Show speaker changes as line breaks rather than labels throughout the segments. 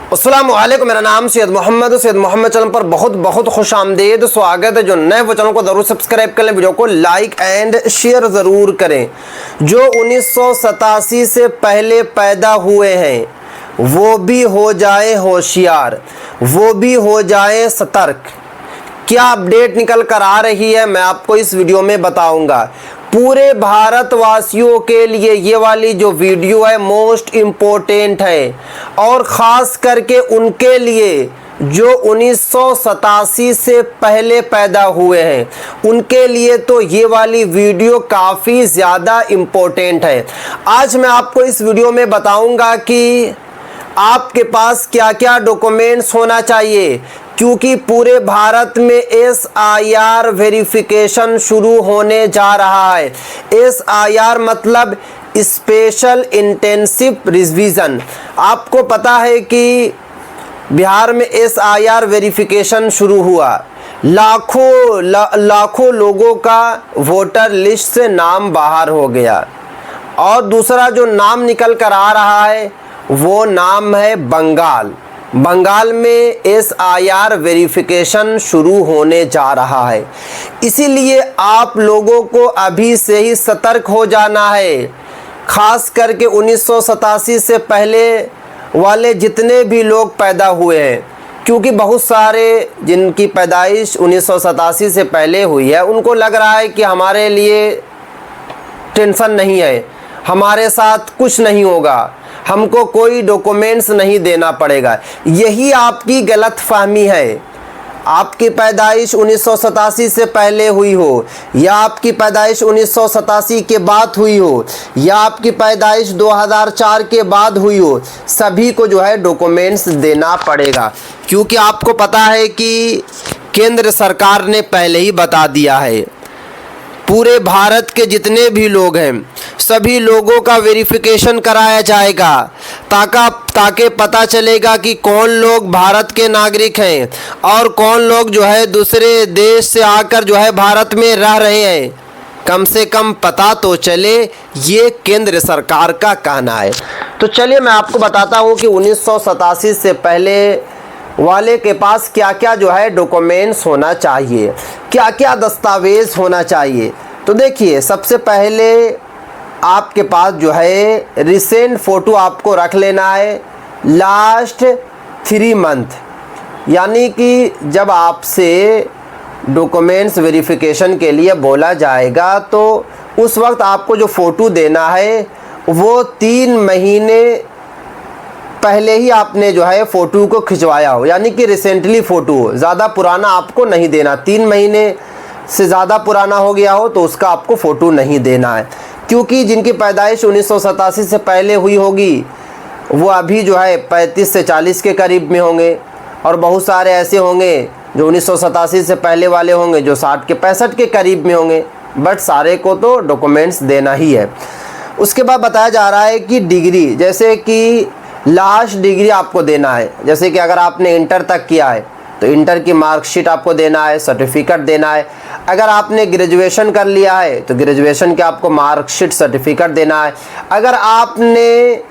अस्सलाम वालेकुम, मेरा नाम सैयद मोहम्मद चैनल पर बहुत बहुत खुश आमदेद स्वागत है। जो नए वो चैनल को ज़रूर सब्सक्राइब कर लें, वीडियो को लाइक एंड शेयर ज़रूर करें। जो 1987 से पहले पैदा हुए हैं वो भी हो जाए होशियार, वो भी हो जाए सतर्क। क्या अपडेट निकल कर आ रही है मैं आपको इस वीडियो में बताऊंगा। पूरे भारतवासियों के लिए ये वाली जो वीडियो है मोस्ट इम्पोर्टेंट है, और ख़ास करके उनके लिए जो 1987 से पहले पैदा हुए हैं उनके लिए तो ये वाली वीडियो काफ़ी ज़्यादा इम्पोर्टेंट है। आज मैं आपको इस वीडियो में बताऊंगा कि आपके पास क्या क्या डॉक्यूमेंट्स होना चाहिए, क्योंकि पूरे भारत में SIR वेरिफिकेशन शुरू होने जा रहा है। SIR मतलब स्पेशल इंटेंसिव रिवीजन। आपको पता है कि बिहार में SIR वेरिफिकेशन शुरू हुआ, लाखों लोगों का वोटर लिस्ट से नाम बाहर हो गया, और दूसरा जो नाम निकल कर आ रहा है वो नाम है बंगाल में SIR वेरिफिकेशन शुरू होने जा रहा है। इसीलिए आप लोगों को अभी से ही सतर्क हो जाना है। ख़ास करके 1987 से पहले वाले जितने भी लोग पैदा हुए हैं, क्योंकि बहुत सारे जिनकी पैदाइश 1987 से पहले हुई है उनको लग रहा है कि हमारे लिए टेंशन नहीं है, हमारे साथ कुछ नहीं होगा, हमको कोई डॉक्यूमेंट्स नहीं देना पड़ेगा। यही आपकी गलतफहमी है। आपकी पैदाइश 1987 से पहले हुई हो, या आपकी पैदाइश 1987 के बाद हुई हो, या आपकी पैदाइश 2004 के बाद हुई हो, सभी को जो है डॉक्यूमेंट्स देना पड़ेगा। क्योंकि आपको पता है कि केंद्र सरकार ने पहले ही बता दिया है पूरे भारत के जितने भी लोग हैं सभी लोगों का वेरिफिकेशन कराया जाएगा, ताकि पता चलेगा कि कौन लोग भारत के नागरिक हैं और कौन लोग जो है दूसरे देश से आकर जो है भारत में रह रहे हैं। कम से कम पता तो चले, ये केंद्र सरकार का कहना है। तो चलिए मैं आपको बताता हूँ कि 1987 से पहले वाले के पास क्या क्या जो है डॉक्यूमेंट्स होना चाहिए, क्या क्या दस्तावेज़ होना चाहिए। तो देखिए, सबसे पहले आपके पास जो है रिसेंट फ़ोटो आपको रख लेना है लास्ट 3 मंथ। यानी कि जब आपसे डॉक्यूमेंट्स वेरिफिकेशन के लिए बोला जाएगा तो उस वक्त आपको जो फ़ोटो देना है वो 3 महीने पहले ही आपने जो है फ़ोटो को खिंचवाया हो, यानी कि रिसेंटली फ़ोटो हो। ज़्यादा पुराना आपको नहीं देना। 3 महीने से ज़्यादा पुराना हो गया हो तो उसका आपको फ़ोटो नहीं देना है, क्योंकि जिनकी पैदाइश 1987 से पहले हुई होगी वो अभी जो है 35 से 40 के करीब में होंगे, और बहुत सारे ऐसे होंगे जो 1987 से पहले वाले होंगे जो 60 के 65 के करीब में होंगे। बट सारे को तो डॉक्यूमेंट्स देना ही है। उसके बाद बताया जा रहा है कि डिग्री, जैसे कि लास्ट डिग्री आपको देना है। जैसे कि अगर आपने इंटर तक किया है तो इंटर की मार्कशीट आपको देना है, सर्टिफिकेट देना है। अगर आपने ग्रेजुएशन कर लिया है तो ग्रेजुएशन के आपको मार्कशीट सर्टिफिकेट देना है। अगर आपने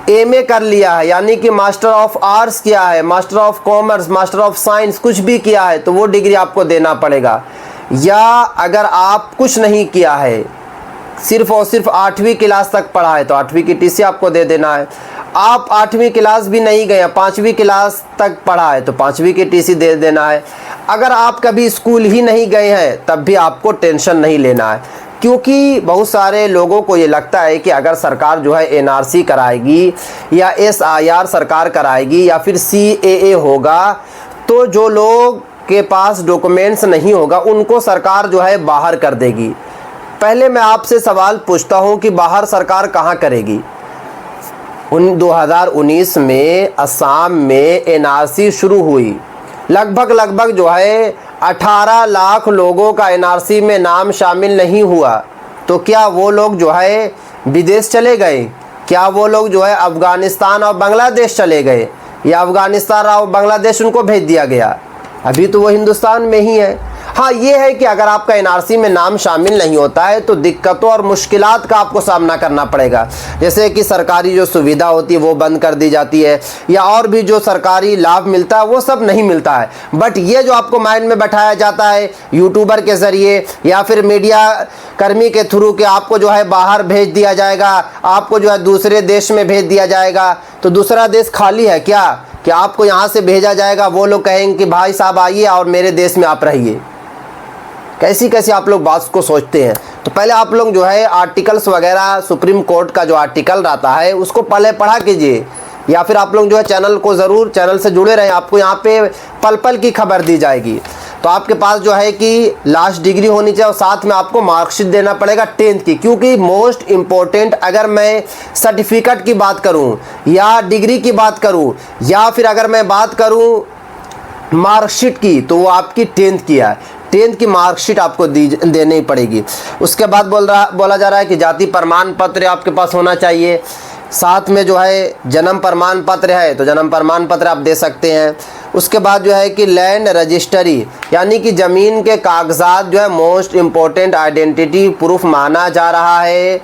MA कर लिया है, यानी कि मास्टर ऑफ आर्ट्स किया है, master of commerce, master of science कुछ भी किया है तो वो डिग्री आपको देना पड़ेगा। या अगर आप कुछ नहीं किया है, सिर्फ और सिर्फ 8वीं क्लास तक पढ़ा है तो 8वीं की TC आपको दे देना है। आप 8वीं क्लास भी नहीं गए, 5वीं क्लास तक पढ़ा है तो 5वीं की TC दे देना है। अगर आप कभी स्कूल ही नहीं गए हैं तब भी आपको टेंशन नहीं लेना है, क्योंकि बहुत सारे लोगों को ये लगता है कि अगर सरकार जो है NRC कराएगी या SIR सरकार कराएगी या फिर CAA होगा तो जो लोग के पास डॉक्यूमेंट्स नहीं होगा उनको सरकार जो है बाहर कर देगी। पहले मैं आपसे सवाल पूछता हूँ कि बाहर सरकार कहाँ करेगी? 2019 में असम में NRC शुरू हुई, लगभग जो है 18 लाख लोगों का NRC में नाम शामिल नहीं हुआ। तो क्या वो लोग जो है विदेश चले गए? क्या वो लोग जो है अफ़गानिस्तान और बांग्लादेश चले गए, या अफ़गानिस्तान और बांग्लादेश उनको भेज दिया गया? अभी तो वो हिंदुस्तान में ही है। हाँ, ये है कि अगर आपका एनआरसी में नाम शामिल नहीं होता है तो दिक्कतों और मुश्किलात का आपको सामना करना पड़ेगा। जैसे कि सरकारी जो सुविधा होती है वो बंद कर दी जाती है, या और भी जो सरकारी लाभ मिलता है वो सब नहीं मिलता है। बट ये जो आपको माइंड में बैठाया जाता है यूट्यूबर के ज़रिए या फिर मीडिया कर्मी के थ्रू कि आपको जो है बाहर भेज दिया जाएगा, आपको जो है दूसरे देश में भेज दिया जाएगा, तो दूसरा देश खाली है क्या कि आपको यहाँ से भेजा जाएगा? वो लोग कहेंगे कि भाई साहब आइए और मेरे देश में आप रहिए। कैसी कैसी आप लोग बात को सोचते हैं। तो पहले आप लोग जो है आर्टिकल्स वगैरह सुप्रीम कोर्ट का जो आर्टिकल रहता है उसको पहले पढ़ा कीजिए, या फिर आप लोग जो है चैनल को ज़रूर चैनल से जुड़े रहें, आपको यहाँ पे पल पल की खबर दी जाएगी। तो आपके पास जो है कि लास्ट डिग्री होनी चाहिए और साथ में आपको मार्कशीट देना पड़ेगा 10th की, क्योंकि मोस्ट इम्पोर्टेंट अगर मैं सर्टिफिकेट की बात करूँ या डिग्री की बात करूँ या फिर अगर मैं बात करूँ मार्कशीट की, तो वो आपकी 10th की है। 10th की मार्कशीट आपको देनी पड़ेगी। उसके बाद बोला जा रहा है कि जाति प्रमाण पत्र आपके पास होना चाहिए, साथ में जो है जन्म प्रमाण पत्र है तो जन्म प्रमाण पत्र आप दे सकते हैं। उसके बाद जो है कि लैंड रजिस्ट्री यानी कि ज़मीन के कागजात जो है मोस्ट इम्पोर्टेंट आइडेंटिटी प्रूफ माना जा रहा है,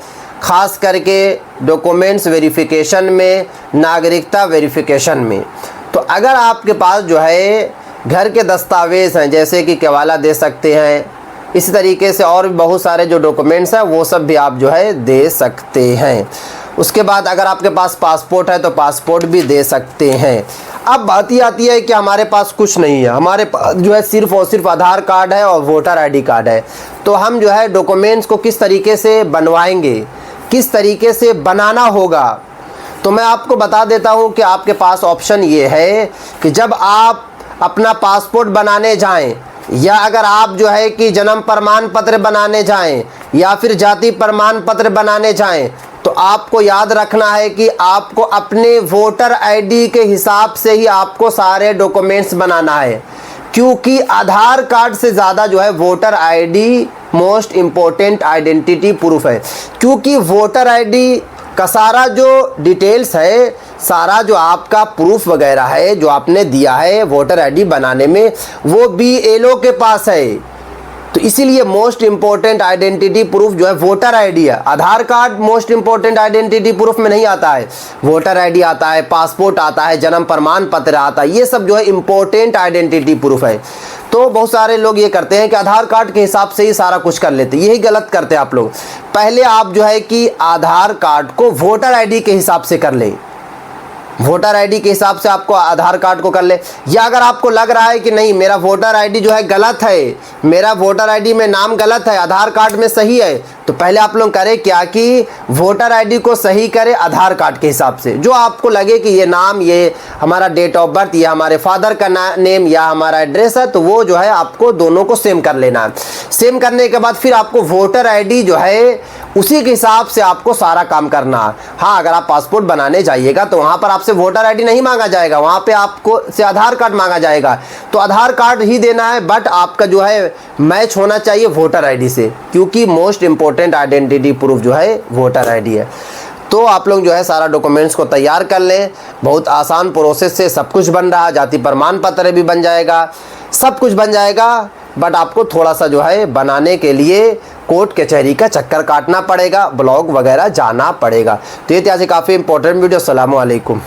ख़ास करके डॉक्यूमेंट्स वेरिफिकेशन में, नागरिकता वेरिफिकेशन में। तो अगर आपके पास जो है घर के दस्तावेज़ हैं जैसे कि केवाला दे सकते हैं, इसी तरीके से और भी बहुत सारे जो डॉक्यूमेंट्स हैं वो सब भी आप जो है दे सकते हैं। उसके बाद अगर आपके पास पासपोर्ट है तो पासपोर्ट भी दे सकते हैं। अब बात ही आती है कि हमारे पास कुछ नहीं है, हमारे पास जो है सिर्फ़ और सिर्फ आधार कार्ड है और वोटर आईडी कार्ड है, तो हम जो है डॉक्यूमेंट्स को किस तरीके से बनवाएंगे, किस तरीके से बनाना होगा। तो मैं आपको बता देता हूँ कि आपके पास ऑप्शन ये है कि जब आप अपना पासपोर्ट बनाने जाएं या अगर आप जो है कि जन्म प्रमाण पत्र बनाने जाएं या फिर जाति प्रमाण पत्र बनाने जाएं, तो आपको याद रखना है कि आपको अपने वोटर आईडी के हिसाब से ही आपको सारे डॉक्यूमेंट्स बनाना है, क्योंकि आधार कार्ड से ज़्यादा जो है voter ID most important identity proof है। क्योंकि वोटर आईडी का सारा जो डिटेल्स है, सारा जो आपका प्रूफ वगैरह है जो आपने दिया है वोटर आईडी बनाने में, वो BLO के पास है। तो इसीलिए मोस्ट इम्पोर्टेंट आइडेंटिटी प्रूफ जो है वोटर आईडी है। Aadhaar card most important identity proof में नहीं आता है, वोटर आईडी आता है, पासपोर्ट आता है, जन्म प्रमाण पत्र आता है, ये सब जो है इम्पोर्टेंट आइडेंटिटी प्रूफ है। तो बहुत सारे लोग ये करते हैं कि आधार कार्ड के हिसाब से ही सारा कुछ कर लेते हैं, यही गलत करते हैं आप लोग। पहले आप जो है कि आधार कार्ड को वोटर आईडी के हिसाब से कर लें, वोटर आईडी के हिसाब से आपको आधार कार्ड को कर ले। या अगर आपको लग रहा है कि नहीं मेरा वोटर आईडी जो है गलत है, मेरा वोटर आईडी में नाम गलत है, आधार कार्ड में सही है, तो पहले आप लोग करें क्या कि वोटर आईडी को सही करें आधार कार्ड के हिसाब से। जो आपको लगे कि ये नाम, ये हमारा डेट ऑफ बर्थ, ये हमारे फादर का नेम या हमारा एड्रेस है, तो वो जो है आपको दोनों को सेम कर लेना है। सेम करने के बाद फिर आपको वोटर आईडी जो है उसी के हिसाब से आपको सारा काम करना है। हाँ, अगर आप पासपोर्ट बनाने जाइएगा तो वहाँ पर आपसे वोटर आईडी नहीं मांगा जाएगा, वहाँ पे आपको से आधार कार्ड मांगा जाएगा, तो आधार कार्ड ही देना है। बट आपका जो है मैच होना चाहिए वोटर आईडी से, क्योंकि मोस्ट इम्पोर्टेंट आइडेंटिटी प्रूफ जो है वोटर आईडी है। तो आप लोग जो है सारा डॉक्यूमेंट्स को तैयार कर लें, बहुत आसान प्रोसेस से सब कुछ बन रहा है। जाति प्रमाण पत्र भी बन जाएगा, सब कुछ बन जाएगा, बट आपको थोड़ा सा जो है बनाने के लिए कोर्ट कचहरी का चक्कर काटना पड़ेगा, ब्लॉग वगैरह जाना पड़ेगा। तो ये थी आज काफ़ी इंपॉर्टेंट वीडियो। अस्सलामु अलैकुम।